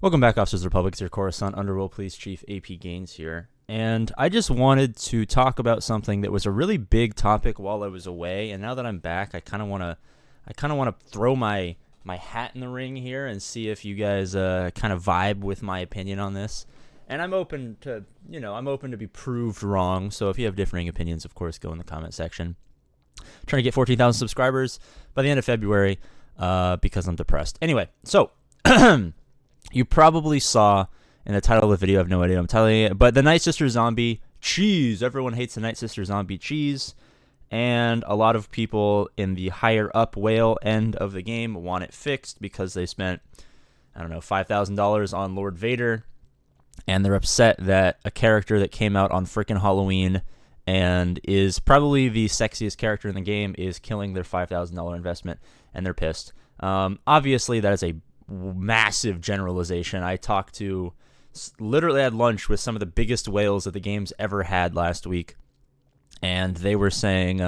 Welcome back, Officers of the Republic. It's your Coruscant Underworld Police Chief APGAINS here. And I just wanted to talk about something that was a really big topic while I was away. And now that I'm back, I kind of want to throw my hat in the ring here and see if you guys kind of vibe with my opinion on this. And I'm open to be proved wrong. So if you have differing opinions, of course, go in the comment section. I'm trying to get 14,000 subscribers by the end of February because I'm depressed. Anyway, so you probably saw in the title of the video, I have no idea I'm telling you, but the Night Sister Zombie cheese. Everyone hates the Night Sister Zombie cheese, and a lot of people in the higher up whale end of the game want it fixed because they spent, $5,000 on Lord Vader, and they're upset that a character that came out on frickin' Halloween and is probably the sexiest character in the game is killing their $5,000 investment, and they're pissed. Obviously, that is a massive generalization. I literally had lunch with some of the biggest whales that the game's ever had last week, and they were saying,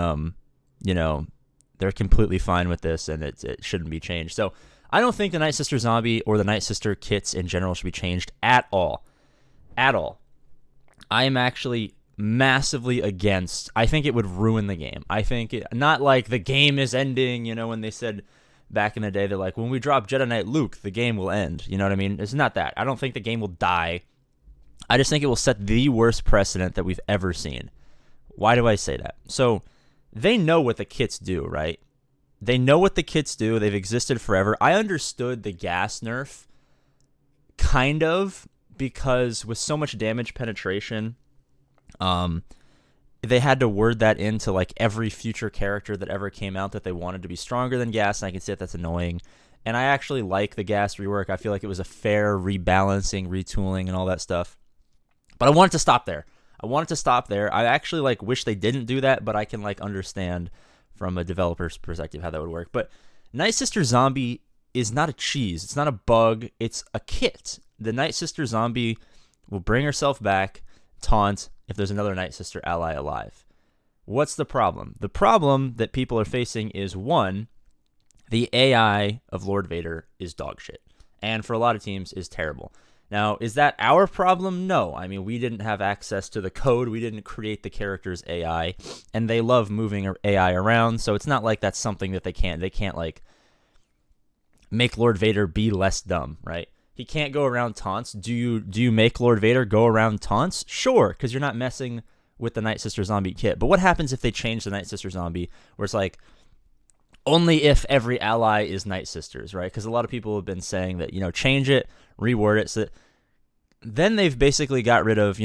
they're completely fine with this and it shouldn't be changed. So I don't think the Night Sister Zombie or the Night Sister kits in general should be changed at all. At all. I am actually massively against. I think it would ruin the game. I think not like the game is ending, when they said back in the day, they're like, when we drop Jedi Knight Luke, the game will end. You know what I mean? It's not that. I don't think the game will die. I just think it will set the worst precedent that we've ever seen. Why do I say that? So they know what the kits do, right? They know what the kits do. They've existed forever. I understood the gas nerf, kind of, because with so much damage penetration, they had to word that into like every future character that ever came out that they wanted to be stronger than gas, and I can see that's annoying. And I actually like the gas rework. I feel like it was a fair rebalancing, retooling, and all that stuff. But I want it to stop there. I actually wish they didn't do that, but I can understand from a developer's perspective how that would work. But Night Sister Zombie is not a cheese. It's not a bug. It's a kit. The Night Sister Zombie will bring herself back, taunt, if there's another Night Sister ally alive. What's the problem? The problem that people are facing is, one, the AI of Lord Vader is dog shit, and for a lot of teams is terrible. Now, is that our problem? No. I mean, we didn't have access to the code. We didn't create the character's AI, and they love moving AI around, so it's not like that's something that they can't make Lord Vader be less dumb, right? He can't go around taunts. Do you make Lord Vader go around taunts? Sure, because you're not messing with the Night Sister Zombie kit. But what happens if they change the Night Sister Zombie where it's like only if every ally is Night Sisters, right? Because a lot of people have been saying that, change it, reword it. So that then they've basically got rid of,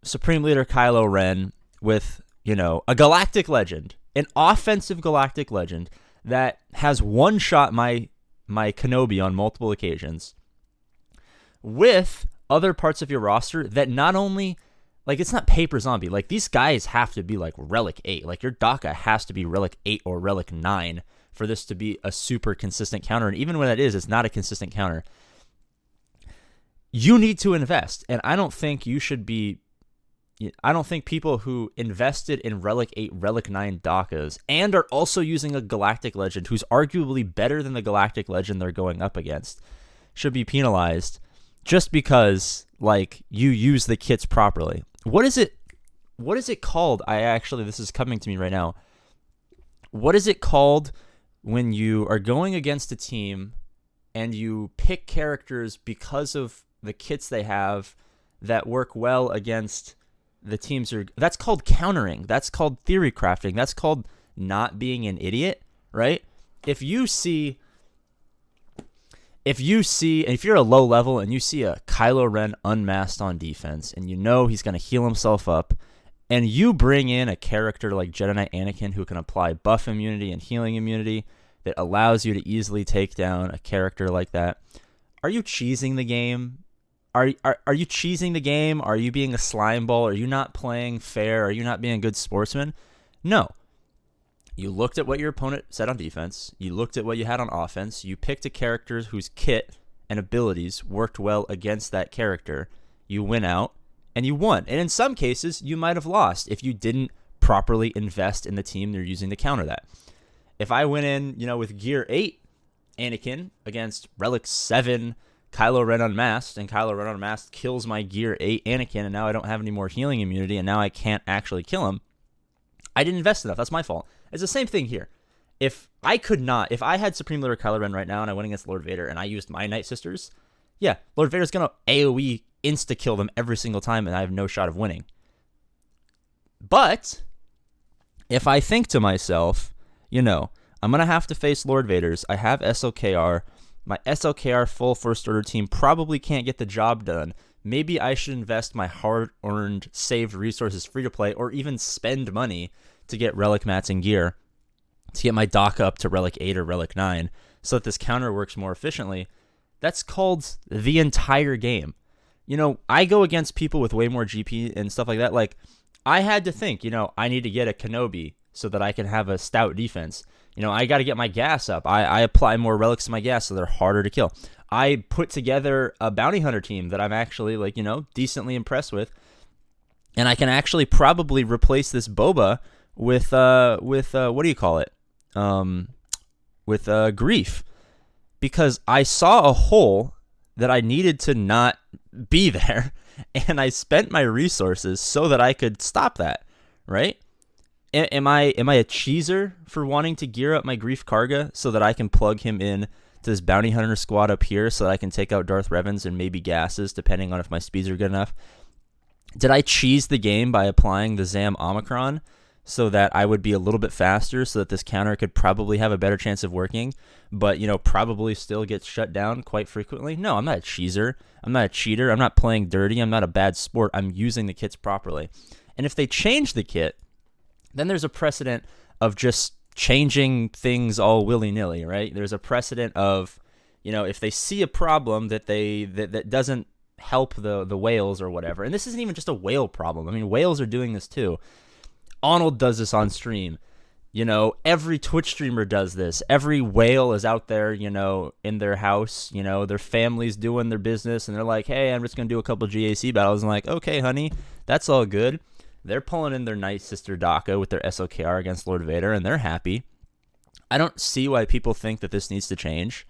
Supreme Leader Kylo Ren with, a galactic legend, an offensive galactic legend that has one-shot my Kenobi on multiple occasions, with other parts of your roster that not only, it's not paper zombie. These guys have to be Relic 8. Your DACA has to be Relic 8 or Relic 9 for this to be a super consistent counter. And even when that is, it's not a consistent counter. You need to invest. And I don't think people who invested in Relic 8, Relic 9 DACAs and are also using a Galactic Legend who's arguably better than the Galactic Legend they're going up against should be penalized just because, you use the kits properly. What is it called? This is coming to me right now. What is it called when you are going against a team and you pick characters because of the kits they have that work well against the teams? That's called countering. That's called theory crafting. That's called not being an idiot, right? If you're a low level and you see a Kylo Ren unmasked on defense and he's going to heal himself up, and you bring in a character like Jedi Knight Anakin who can apply buff immunity and healing immunity that allows you to easily take down a character like that, are you cheesing the game? Are you cheesing the game? Are you being a slime ball? Are you not playing fair? Are you not being a good sportsman? No. You looked at what your opponent said on defense. You looked at what you had on offense. You picked a character whose kit and abilities worked well against that character. You went out and you won. And in some cases, you might have lost if you didn't properly invest in the team they're using to counter that. If I went in, with Gear 8 Anakin against Relic 7 Kylo Ren unmasked, and Kylo Ren unmasked kills my Gear 8 Anakin, and now I don't have any more healing immunity, and now I can't actually kill him. I didn't invest enough. That's my fault. It's the same thing here. If I had Supreme Leader Kylo Ren right now and I went against Lord Vader and I used my Night Sisters, yeah, Lord Vader's going to AoE insta-kill them every single time and I have no shot of winning. But if I think to myself, I'm going to have to face Lord Vader's. I have SLKR. My SLKR full First Order team probably can't get the job done. Maybe I should invest my hard-earned, saved resources free-to-play or even spend money to get Relic Mats and gear, to get my dock up to Relic 8 or Relic 9 so that this counter works more efficiently. That's called the entire game. I go against people with way more GP and stuff like that. Like, I had to think, I need to get a Kenobi so that I can have a stout defense. I got to get my gas up. I apply more relics to my gas so they're harder to kill. I put together a bounty hunter team that I'm actually, decently impressed with. And I can actually probably replace this Boba with what do you call it? With Grief. Because I saw a hole that I needed to not be there, and I spent my resources so that I could stop that, right? Am I a cheeser for wanting to gear up my Grief Karga so that I can plug him in to this bounty hunter squad up here so that I can take out Darth Revans and maybe gases, depending on if my speeds are good enough? Did I cheese the game by applying the Zam Omicron so that I would be a little bit faster so that this counter could probably have a better chance of working, but, probably still gets shut down quite frequently? No, I'm not a cheeser. I'm not a cheater. I'm not playing dirty. I'm not a bad sport. I'm using the kits properly. And if they change the kit, then there's a precedent of just changing things all willy-nilly, right? There's a precedent of, if they see a problem that that doesn't help the whales or whatever, and this isn't even just a whale problem. I mean, whales are doing this too. Arnold does this on stream. Every Twitch streamer does this. Every whale is out there, in their house, their family's doing their business, and they're like, hey, I'm just going to do a couple GAC battles. And like, okay, honey, that's all good. They're pulling in their Night Sister Daka with their SOKR against Lord Vader, and they're happy. I don't see why people think that this needs to change.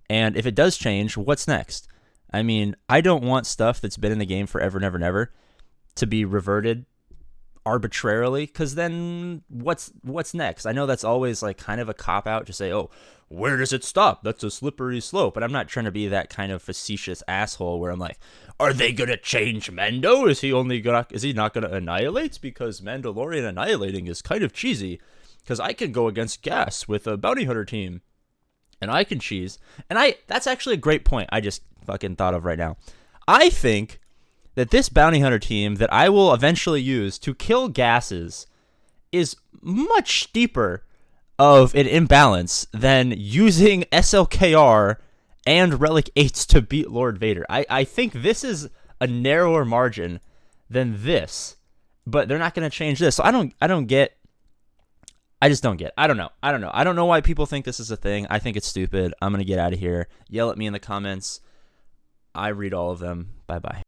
And if it does change, what's next? I mean, I don't want stuff that's been in the game forever, never, never to be reverted arbitrarily, because then what's next? I know that's always kind of a cop-out to say, oh, where does it stop? That's a slippery slope. But I'm not trying to be that kind of facetious asshole where I'm like, are they gonna change Mando? Is he not gonna annihilate? Because Mandalorian annihilating is kind of cheesy, because I can go against Gas with a bounty hunter team and I can cheese. And that's actually a great point I just fucking thought of right now. I think that this bounty hunter team that I will eventually use to kill gases is much steeper of an imbalance than using SLKR and Relic 8s to beat Lord Vader. I think this is a narrower margin than this, but they're not going to change this. So I don't get. I just don't get. I don't know. I don't know why people think this is a thing. I think it's stupid. I'm going to get out of here. Yell at me in the comments. I read all of them. Bye-bye.